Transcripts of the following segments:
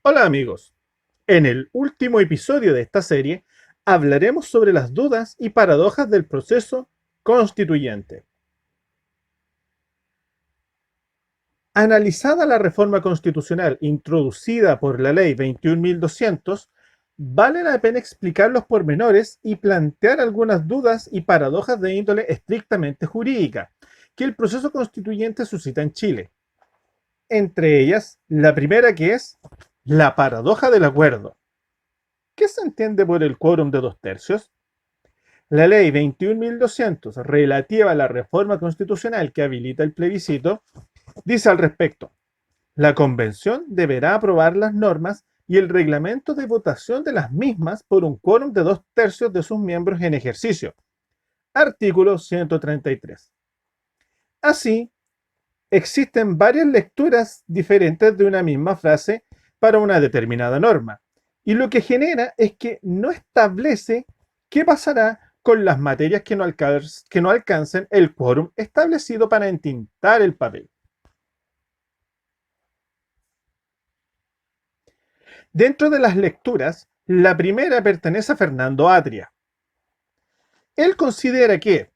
Hola amigos, en el último episodio de esta serie hablaremos sobre las dudas y paradojas del proceso constituyente. Analizada la reforma constitucional introducida por la ley 21.200, vale la pena explicar los pormenores y plantear algunas dudas y paradojas de índole estrictamente jurídica que el proceso constituyente suscita en Chile. Entre ellas, la primera, que es la paradoja del acuerdo. ¿Qué se entiende por el quórum de 2/3? La ley 21.200, relativa a la reforma constitucional que habilita el plebiscito, dice al respecto: la Convención deberá aprobar las normas y el reglamento de votación de las mismas por un quórum de 2/3 de sus miembros en ejercicio. Artículo 133. Así, existen varias lecturas diferentes de una misma frase para una determinada norma, y lo que genera es que no establece qué pasará con las materias que no alcancen el quórum establecido para entintar el papel. Dentro de las lecturas, la primera pertenece a Fernando Atria. Él considera que,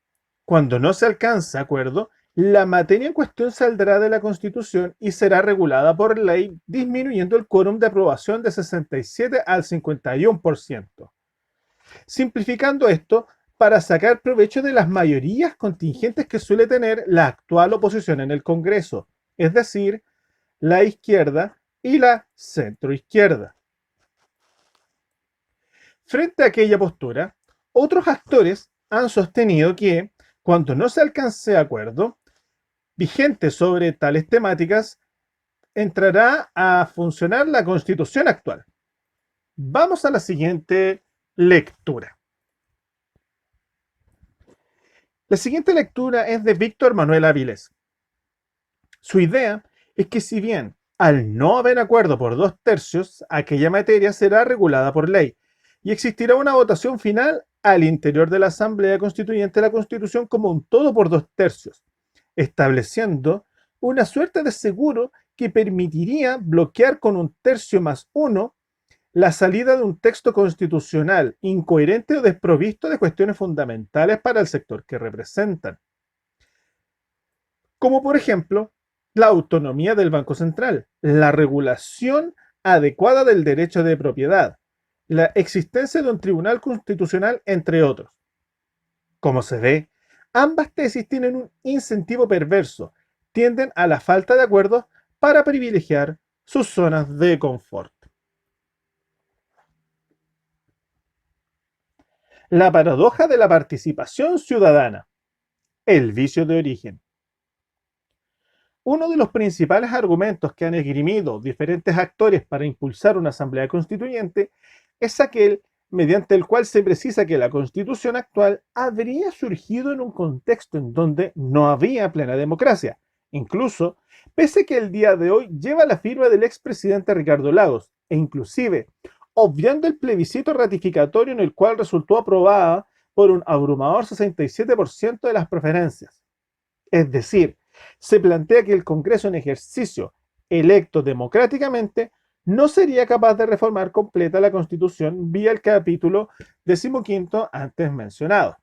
cuando no se alcanza acuerdo, la materia en cuestión saldrá de la Constitución y será regulada por ley, disminuyendo el quórum de aprobación de 67 al 51%. Simplificando esto, para sacar provecho de las mayorías contingentes que suele tener la actual oposición en el Congreso, es decir, la izquierda y la centroizquierda. Frente a aquella postura, otros actores han sostenido que, cuando no se alcance acuerdo vigente sobre tales temáticas, entrará a funcionar la Constitución actual. Vamos a la siguiente lectura. La siguiente lectura es de Víctor Manuel Avilés. Su idea es que, si bien al no haber acuerdo por 2/3, aquella materia será regulada por ley y existirá una votación final al interior de la Asamblea Constituyente de la Constitución como un todo por 2/3, estableciendo una suerte de seguro que permitiría bloquear con 1/3 más 1 la salida de un texto constitucional incoherente o desprovisto de cuestiones fundamentales para el sector que representan, como por ejemplo la autonomía del Banco Central, la regulación adecuada del derecho de propiedad, la existencia de un tribunal constitucional, entre otros. Como se ve, ambas tesis tienen un incentivo perverso, tienden a la falta de acuerdos para privilegiar sus zonas de confort. La paradoja de la participación ciudadana, el vicio de origen. Uno de los principales argumentos que han esgrimido diferentes actores para impulsar una asamblea constituyente es aquel mediante el cual se precisa que la constitución actual habría surgido en un contexto en donde no había plena democracia, incluso pese a que el día de hoy lleva la firma del expresidente Ricardo Lagos, e inclusive obviando el plebiscito ratificatorio en el cual resultó aprobada por un abrumador 67% de las preferencias. Es decir, se plantea que el Congreso en ejercicio, electo democráticamente, no sería capaz de reformar completa la Constitución vía el capítulo 15 antes mencionado.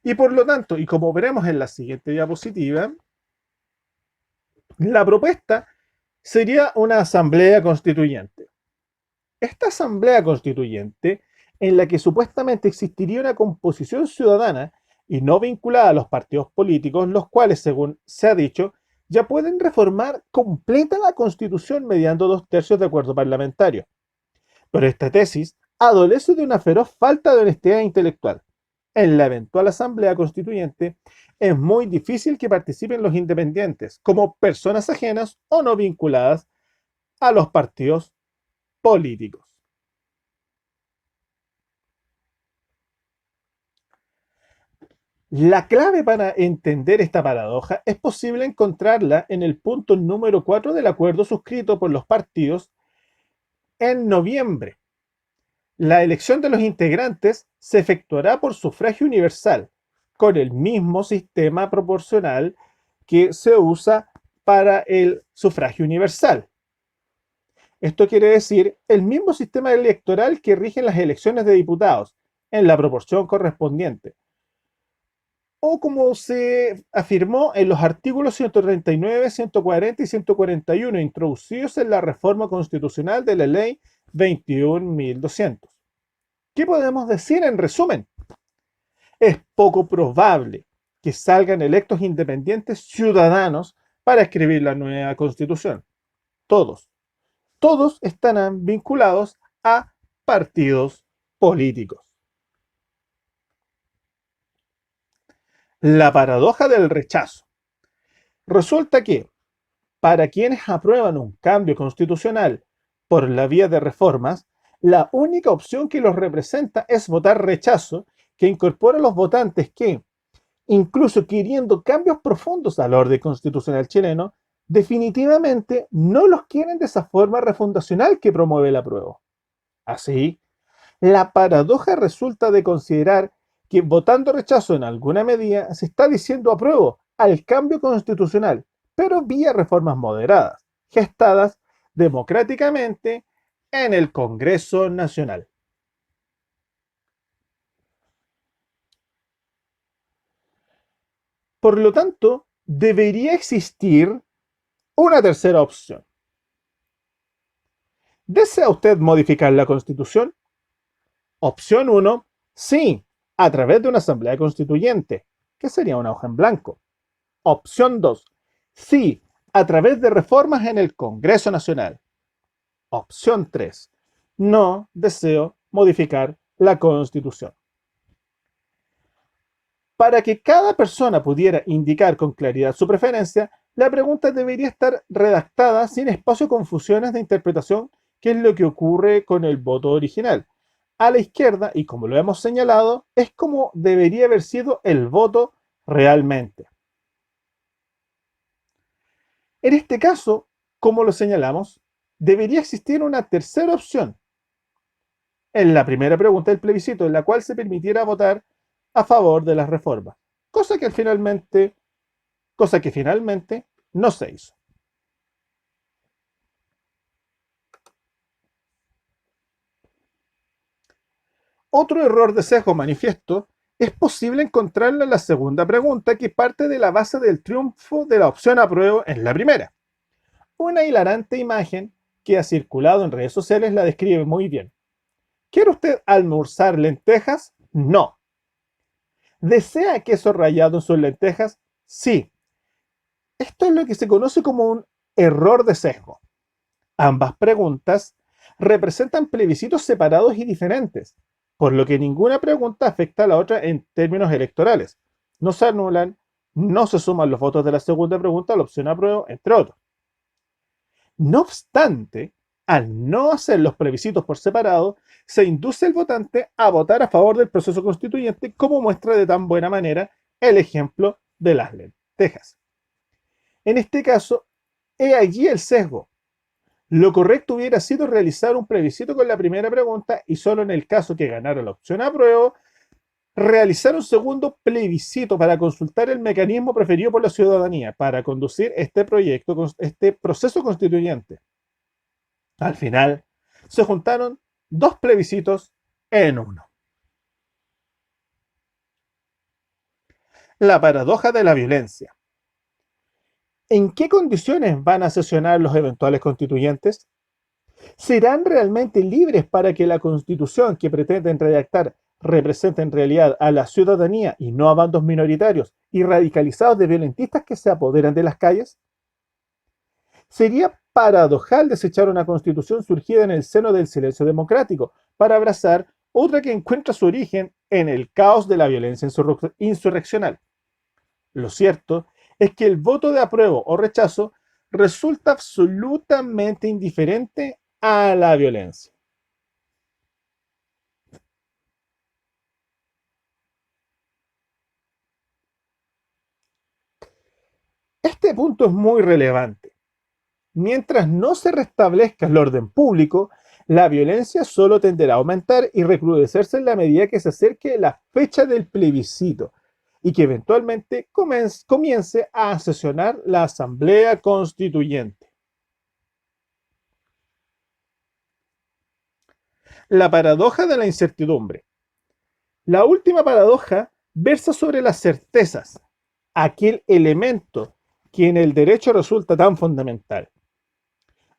Y por lo tanto, y como veremos en la siguiente diapositiva, la propuesta sería una asamblea constituyente. Esta asamblea constituyente, en la que supuestamente existiría una composición ciudadana y no vinculada a los partidos políticos, los cuales, según se ha dicho, ya pueden reformar completa la Constitución mediante 2/3 de acuerdo parlamentario. Pero esta tesis adolece de una feroz falta de honestidad intelectual. En la eventual Asamblea Constituyente es muy difícil que participen los independientes, como personas ajenas o no vinculadas a los partidos políticos. La clave para entender esta paradoja es posible encontrarla en el punto número 4 del acuerdo suscrito por los partidos en noviembre. La elección de los integrantes se efectuará por sufragio universal, con el mismo sistema proporcional que se usa para el sufragio universal. Esto quiere decir el mismo sistema electoral que rige las elecciones de diputados, en la proporción correspondiente, o como se afirmó en los artículos 139, 140 y 141 introducidos en la reforma constitucional de la ley 21.200. ¿Qué podemos decir en resumen? Es poco probable que salgan electos independientes ciudadanos para escribir la nueva constitución. Todos estarán vinculados a partidos políticos. La paradoja del rechazo. Resulta que, para quienes aprueban un cambio constitucional por la vía de reformas, la única opción que los representa es votar rechazo, que incorpora a los votantes que, incluso queriendo cambios profundos al orden constitucional chileno, definitivamente no los quieren de esa forma refundacional que promueve el apruebo. Así, la paradoja resulta de considerar que votando rechazo en alguna medida se está diciendo apruebo al cambio constitucional, pero vía reformas moderadas, gestadas democráticamente en el Congreso Nacional. Por lo tanto, debería existir una tercera opción. ¿Desea usted modificar la Constitución? Opción 1, sí, a través de una asamblea constituyente, que sería una hoja en blanco. Opción 2, sí, a través de reformas en el Congreso Nacional. Opción 3, no deseo modificar la Constitución. Para que cada persona pudiera indicar con claridad su preferencia, la pregunta debería estar redactada sin espacio de confusiones de interpretación, que es lo que ocurre con el voto original. A la izquierda, y como lo hemos señalado, es como debería haber sido el voto realmente. En este caso, como lo señalamos, debería existir una tercera opción en la primera pregunta del plebiscito, en la cual se permitiera votar a favor de las reformas, cosa que finalmente no se hizo. Otro error de sesgo manifiesto es posible encontrarlo en la segunda pregunta, que parte de la base del triunfo de la opción apruebo en la primera. Una hilarante imagen que ha circulado en redes sociales la describe muy bien. ¿Quiere usted almorzar lentejas? No. ¿Desea queso rallado en sus lentejas? Sí. Esto es lo que se conoce como un error de sesgo. Ambas preguntas representan plebiscitos separados y diferentes, por lo que ninguna pregunta afecta a la otra en términos electorales. No se anulan, no se suman los votos de la segunda pregunta a la opción apruebo, entre otros. No obstante, al no hacer los plebiscitos por separado, se induce al votante a votar a favor del proceso constituyente, como muestra de tan buena manera el ejemplo de las lentejas. En este caso, he allí el sesgo. Lo correcto hubiera sido realizar un plebiscito con la primera pregunta y solo en el caso que ganara la opción apruebo, realizar un segundo plebiscito para consultar el mecanismo preferido por la ciudadanía para conducir este proceso constituyente. Al final, se juntaron dos plebiscitos en uno. La paradoja de la violencia. ¿En qué condiciones van a sesionar los eventuales constituyentes? ¿Serán realmente libres para que la constitución que pretenden redactar represente en realidad a la ciudadanía y no a bandos minoritarios y radicalizados de violentistas que se apoderan de las calles? Sería paradojal desechar una constitución surgida en el seno del silencio democrático para abrazar otra que encuentra su origen en el caos de la violencia insurreccional. Lo cierto es que el voto de apruebo o rechazo resulta absolutamente indiferente a la violencia. Este punto es muy relevante. Mientras no se restablezca el orden público, la violencia solo tenderá a aumentar y recrudecerse en la medida que se acerque la fecha del plebiscito y que eventualmente comience a sesionar la Asamblea Constituyente. La paradoja de la incertidumbre. La última paradoja versa sobre las certezas, aquel elemento que en el derecho resulta tan fundamental.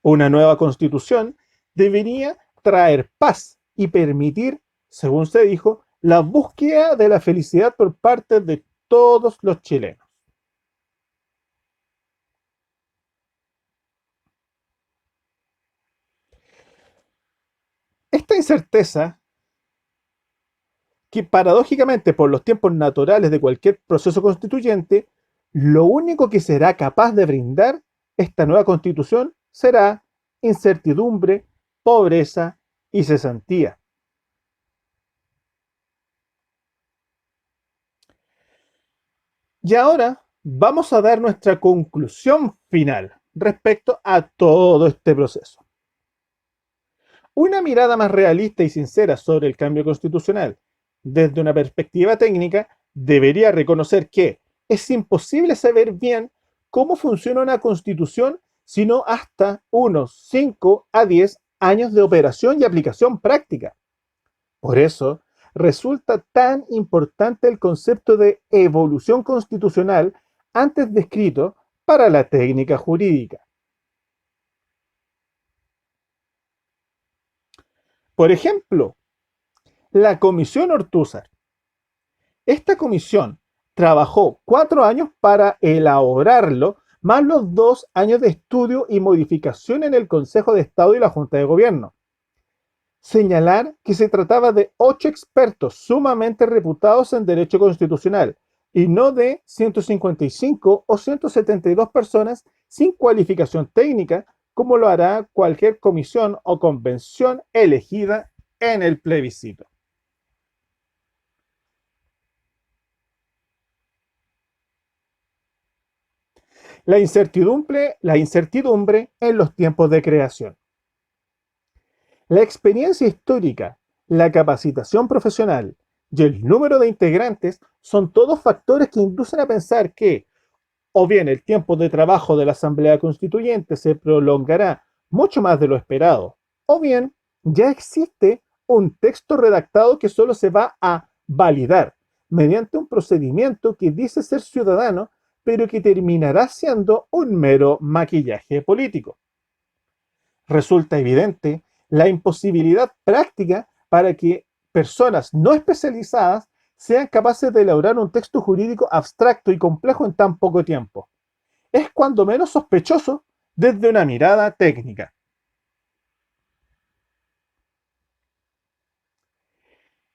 Una nueva constitución debería traer paz y permitir, según se dijo, la búsqueda de la felicidad por parte de todos los chilenos. Esta incerteza, que paradójicamente por los tiempos naturales de cualquier proceso constituyente, lo único que será capaz de brindar esta nueva constitución será incertidumbre, pobreza y cesantía. Y ahora vamos a dar nuestra conclusión final respecto a todo este proceso. Una mirada más realista y sincera sobre el cambio constitucional desde una perspectiva técnica debería reconocer que es imposible saber bien cómo funciona una constitución sino hasta unos 5 a 10 años de operación y aplicación práctica. Por eso, resulta tan importante el concepto de evolución constitucional antes descrito para la técnica jurídica. Por ejemplo, la Comisión Ortúzar. Esta comisión trabajó 4 años para elaborarlo, más los 2 años de estudio y modificación en el Consejo de Estado y la Junta de Gobierno. Señalar que se trataba de 8 expertos sumamente reputados en derecho constitucional y no de 155 o 172 personas sin cualificación técnica, como lo hará cualquier comisión o convención elegida en el plebiscito. La incertidumbre en los tiempos de creación. La experiencia histórica, la capacitación profesional y el número de integrantes son todos factores que inducen a pensar que o bien el tiempo de trabajo de la Asamblea Constituyente se prolongará mucho más de lo esperado, o bien ya existe un texto redactado que solo se va a validar mediante un procedimiento que dice ser ciudadano, pero que terminará siendo un mero maquillaje político. Resulta evidente la imposibilidad práctica para que personas no especializadas sean capaces de elaborar un texto jurídico abstracto y complejo en tan poco tiempo. Es cuando menos sospechoso desde una mirada técnica.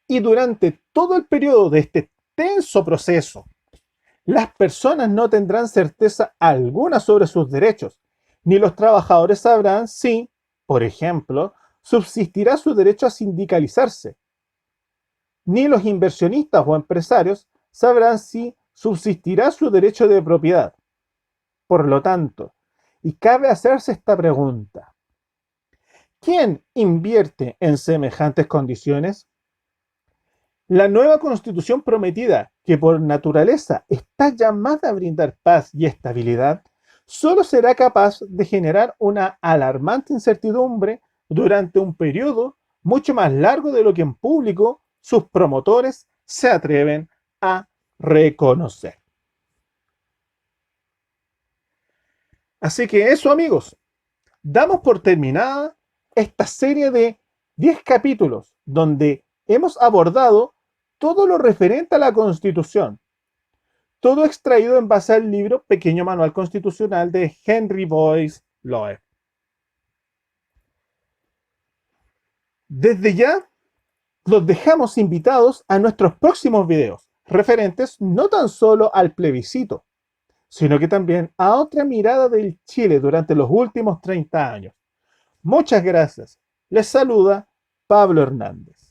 Y durante todo el periodo de este tenso proceso, las personas no tendrán certeza alguna sobre sus derechos, ni los trabajadores sabrán si, por ejemplo, subsistirá su derecho a sindicalizarse, ni los inversionistas o empresarios sabrán si subsistirá su derecho de propiedad. Por lo tanto, y cabe hacerse esta pregunta: ¿quién invierte en semejantes condiciones? La nueva constitución prometida, que por naturaleza está llamada a brindar paz y estabilidad, solo será capaz de generar una alarmante incertidumbre durante un periodo mucho más largo de lo que en público sus promotores se atreven a reconocer. Así que eso, amigos, damos por terminada esta serie de 10 capítulos donde hemos abordado todo lo referente a la Constitución, todo extraído en base al libro Pequeño Manual Constitucional de Henry Boyce Loeb. Desde ya, los dejamos invitados a nuestros próximos videos, referentes no tan solo al plebiscito, sino que también a otra mirada del Chile durante los últimos 30 años. Muchas gracias. Les saluda Pablo Hernández.